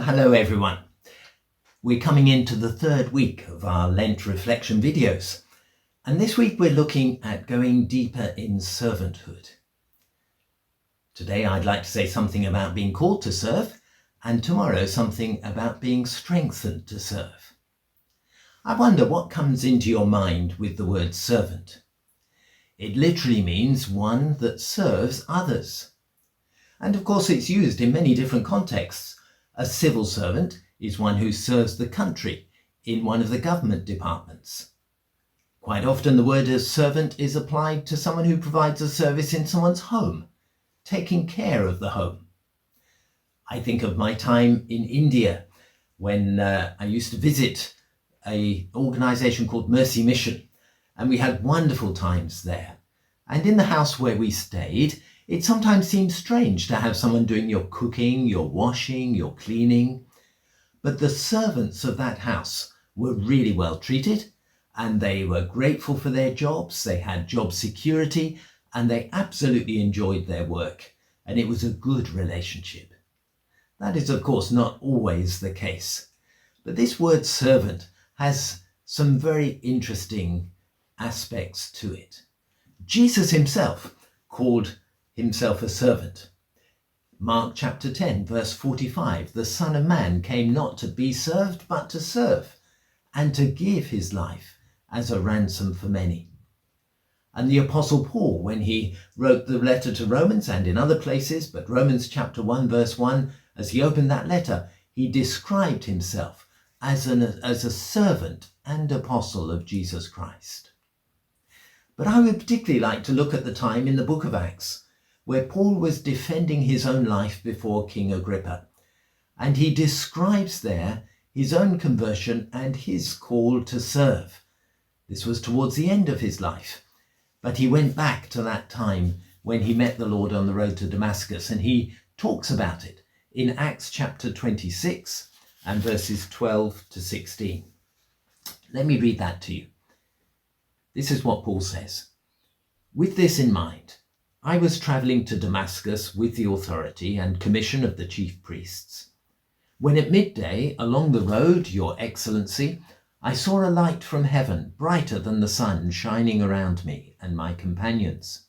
hello everyone. We're coming into the third week of our Lent Reflection videos. And this week we're looking at going deeper in servanthood. Today I'd like to say something about being called to serve, and tomorrow something about being strengthened to serve. I wonder what comes into your mind with the word servant. It literally means one that serves others. And of course it's used in many different contexts. A civil servant is one who serves the country in one of the government departments. Quite often the word as servant is applied to someone who provides a service in someone's home, taking care of the home. I think of my time in India when I used to visit an organisation called Mercy Mission, and we had wonderful times there. And in the house where we stayed, it sometimes seemed strange to have someone doing your cooking, your washing, your cleaning. But the servants of that house were really well treated, and they were grateful for their jobs. They had job security, and they absolutely enjoyed their work. And it was a good relationship. That is, of course, not always the case. But this word servant has some very interesting aspects to it. Jesus himself called himself a servant. Mark chapter 10, verse 45, the Son of Man came not to be served, but to serve, and to give his life as a ransom for many. And the Apostle Paul, when he wrote the letter to Romans and in other places, but Romans chapter 1, verse 1, as he opened that letter, he described himself as a servant and apostle of Jesus Christ. But I would particularly like to look at the time in the book of Acts, where Paul was defending his own life before King Agrippa. And he describes there his own conversion and his call to serve. This was towards the end of his life, but he went back to that time when he met the Lord on the road to Damascus, and he talks about it in Acts chapter 26 and verses 12 to 16. Let me read that to you. This is what Paul says. With this in mind, I was travelling to Damascus with the authority and commission of the chief priests. When at midday, along the road, Your Excellency, I saw a light from heaven, brighter than the sun, shining around me and my companions.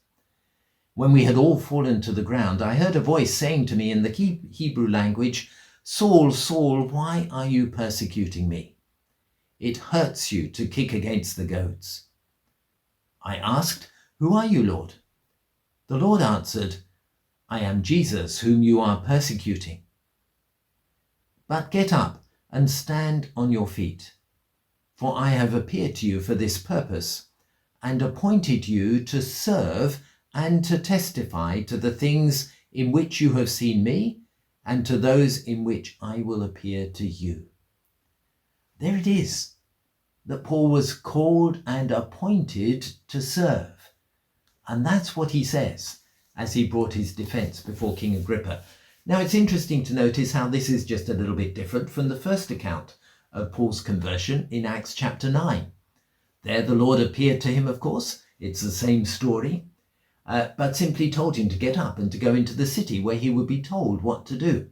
When we had all fallen to the ground, I heard a voice saying to me in the Hebrew language, Saul, Saul, why are you persecuting me? It hurts you to kick against the goads. I asked, Who are you, Lord? The Lord answered, I am Jesus, whom you are persecuting. But get up and stand on your feet, for I have appeared to you for this purpose, and appointed you to serve and to testify to the things in which you have seen me, and to those in which I will appear to you. There it is, that Paul was called and appointed to serve. And that's what he says as he brought his defense before King Agrippa. Now it's interesting to notice how this is just a little bit different from the first account of Paul's conversion in Acts chapter 9. There the Lord appeared to him, of course. It's the same story, but simply told him to get up and to go into the city where he would be told what to do.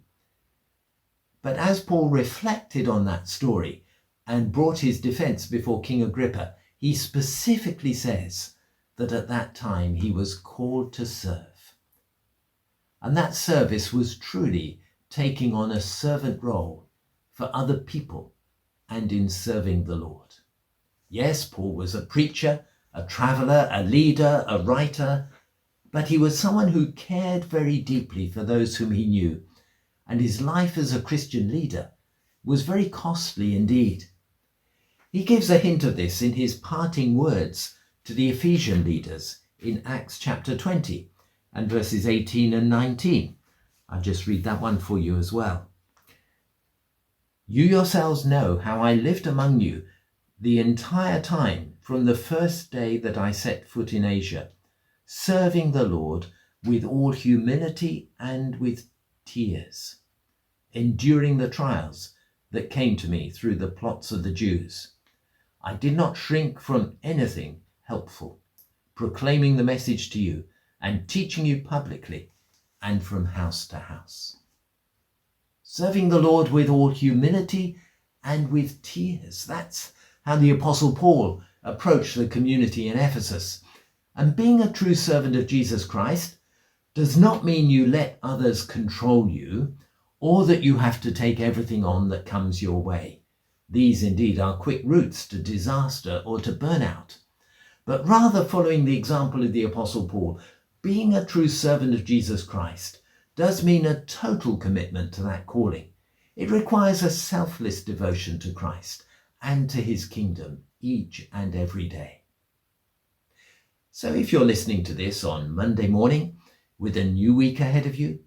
But as Paul reflected on that story and brought his defense before King Agrippa, he specifically says that at that time he was called to serve. And that service was truly taking on a servant role for other people and in serving the Lord. Yes, Paul was a preacher, a traveller, a leader, a writer, but he was someone who cared very deeply for those whom he knew, and his life as a Christian leader was very costly indeed. He gives a hint of this in his parting words to the Ephesian leaders in Acts chapter 20 and verses 18 and 19. I'll just read that one for you as well. You yourselves know how I lived among you the entire time from the first day that I set foot in Asia, serving the Lord with all humility and with tears, enduring the trials that came to me through the plots of the Jews. I did not shrink from anything helpful, proclaiming the message to you and teaching you publicly and from house to house. serving the Lord with all humility and with tears. That's how the Apostle Paul approached the community in Ephesus. And being a true servant of Jesus Christ does not mean you let others control you, or that you have to take everything on that comes your way. These indeed are quick routes to disaster or to burnout. But rather, following the example of the Apostle Paul, being a true servant of Jesus Christ does mean a total commitment to that calling. It requires a selfless devotion to Christ and to his kingdom each and every day. So if you're listening to this on Monday morning with a new week ahead of you,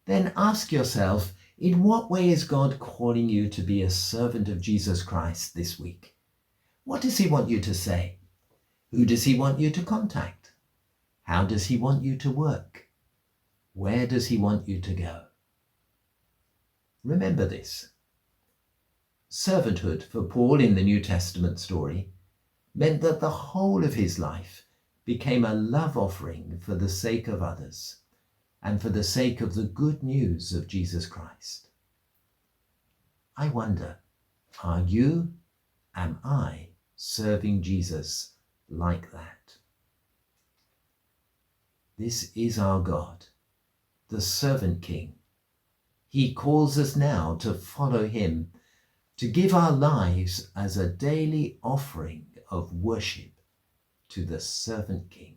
then ask yourself, in what way is God calling you to be a servant of Jesus Christ this week? What does he want you to say? Who does he want you to contact? How does he want you to work? Where does he want you to go? Remember this. Servanthood for Paul in the New Testament story meant that the whole of his life became a love offering for the sake of others and for the sake of the good news of Jesus Christ. I wonder, are you, am I serving Jesus like that? This is our God, the servant king. He calls us now to follow him, to give our lives as a daily offering of worship to the servant king.